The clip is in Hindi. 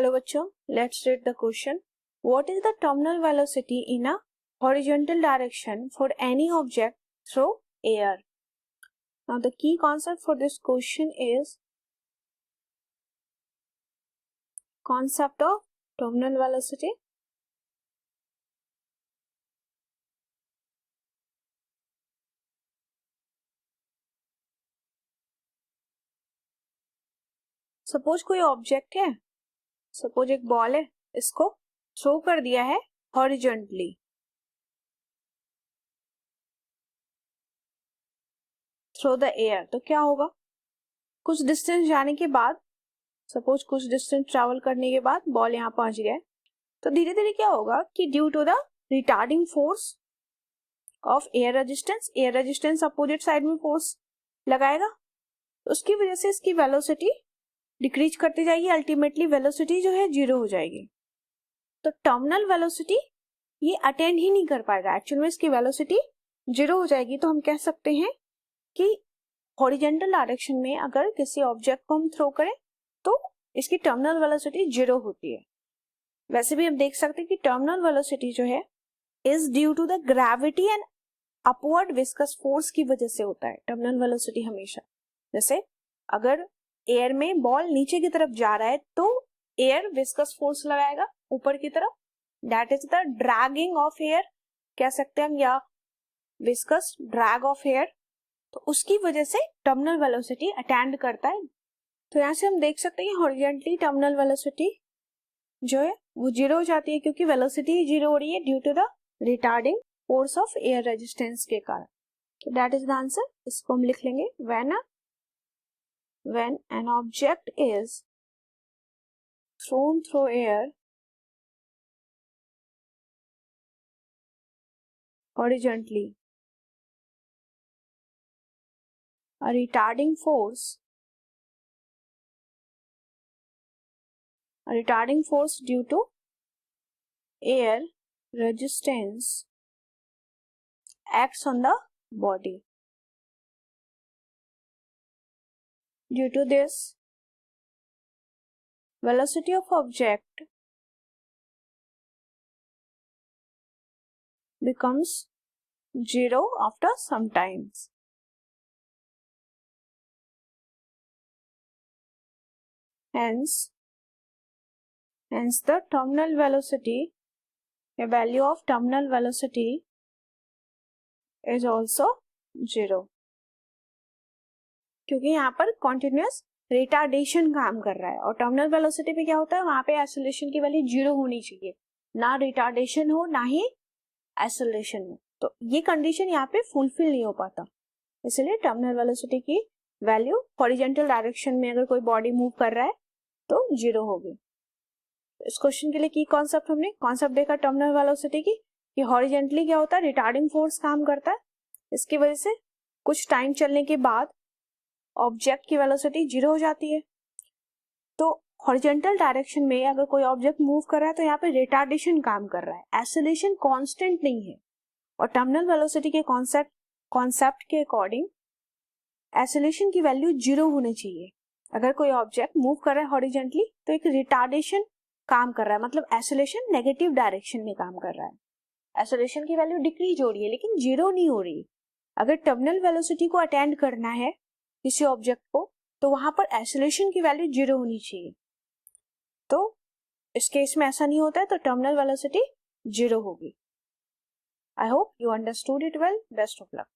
Hello bachcho, let's read the question. What is the terminal velocity in a horizontal direction for any object through air? Now the key concept for this question is concept of terminal velocity. Suppose कोई ऑब्जेक्ट है, सपोज एक बॉल है, इसको थ्रो कर दिया है हॉरिजॉन्टली, थ्रो द एयर, तो क्या होगा? कुछ डिस्टेंस जाने के बाद, सपोज कुछ डिस्टेंस ट्रैवल करने के बाद बॉल यहाँ पहुंच गया है, तो धीरे धीरे क्या होगा कि due to the retarding force of air resistance opposite side में फोर्स लगाएगा, तो उसकी वजह से इसकी वेलोसिटी डिक्रीज करती जाएगी, अल्टीमेटली वेलोसिटी जो है 0 हो जाएगी। तो टर्मिनल वेलोसिटी ये अटेंड ही नहीं कर पाएगा, एक्चुअल में इसकी वेलोसिटी 0 हो जाएगी। तो हम कह सकते हैं कि हॉरिजॉन्टल डायरेक्शन में अगर किसी ऑब्जेक्ट को हम थ्रो करें तो इसकी टर्मिनल वेलोसिटी 0 होती है। वैसे भी हम देख सकते हैं कि टर्मिनल वेलोसिटी जो है is due to the gravity and upward viscous force की वजह से होता है टर्मिनल वेलोसिटी हमेशा। जैसे अगर एयर में बॉल नीचे की तरफ जा रहा है तो एयर विस्कस फोर्स लगाएगा ऊपर की तरफ, that is the dragging of air कह सकते हैं हम, या विस्कस ड्रैग ऑफ एयर, तो उसकी वजह से टर्मिनल वेलोसिटी अटेंड करता है। तो यहाँ से हम देख सकते हैं हॉरिजॉन्टली टर्मिनल वेलोसिटी जो है वो 0 हो जाती है, क्योंकि वेलोसिटी 0 हो रही है due to the retarding force of air resistance के कारण। तो दैट इज द आंसर, इसको हम लिख लेंगे when an object is thrown through air horizontally, a retarding force due to air resistance acts on the body. Due to this, velocity of object becomes 0 after some times. Hence the terminal velocity, a value of terminal velocity is also 0. क्योंकि यहाँ पर कॉन्टिन्यूअस रिटार्डेशन काम कर रहा है, और टर्मिनल वेलोसिटी पे क्या होता है, वहां पे एक्सेलरेशन की वैल्यू 0 होनी चाहिए, ना रिटार्डेशन हो ना ही एक्सेलरेशन हो। तो ये कंडीशन यहाँ पे फुलफिल नहीं हो पाता, इसलिए टर्मिनल वेलोसिटी की वैल्यू हॉरिजॉन्टल डायरेक्शन में अगर कोई बॉडी मूव कर रहा है तो 0 होगी। इस क्वेश्चन के लिए की कॉन्सेप्ट हमने कॉन्सेप्ट देखा टर्मिनल वेलोसिटी की, कि हॉरिजॉन्टली क्या होता है, रिटार्डिंग फोर्स काम करता है, इसकी वजह से कुछ टाइम चलने के बाद ऑब्जेक्ट की वेलोसिटी 0 हो जाती है। तो हॉरिजॉन्टल डायरेक्शन में अगर कोई ऑब्जेक्ट मूव कर रहा है तो यहाँ पे रिटार्डेशन काम कर रहा है, एक्सेलरेशन कांस्टेंट नहीं है। और टर्मिनल वेलोसिटी के कॉन्सेप्ट के अकॉर्डिंग एक्सेलरेशन की वैल्यू 0 होनी चाहिए। अगर कोई ऑब्जेक्ट मूव कर रहा है हॉरिजॉन्टली तो एक रिटार्डेशन काम कर रहा है, मतलब एक्सेलरेशन नेगेटिव डायरेक्शन में काम कर रहा है, एक्सेलरेशन की वैल्यू डिक्रीज हो रही है लेकिन 0 नहीं हो रही। अगर टर्मिनल वेलोसिटी को अटेंड करना है किसी ऑब्जेक्ट को तो वहां पर एक्सेलरेशन की वैल्यू 0 होनी चाहिए। तो इस केस में ऐसा नहीं होता है, तो टर्मिनल वेलोसिटी 0 होगी। I hope you understood it well. Best of luck.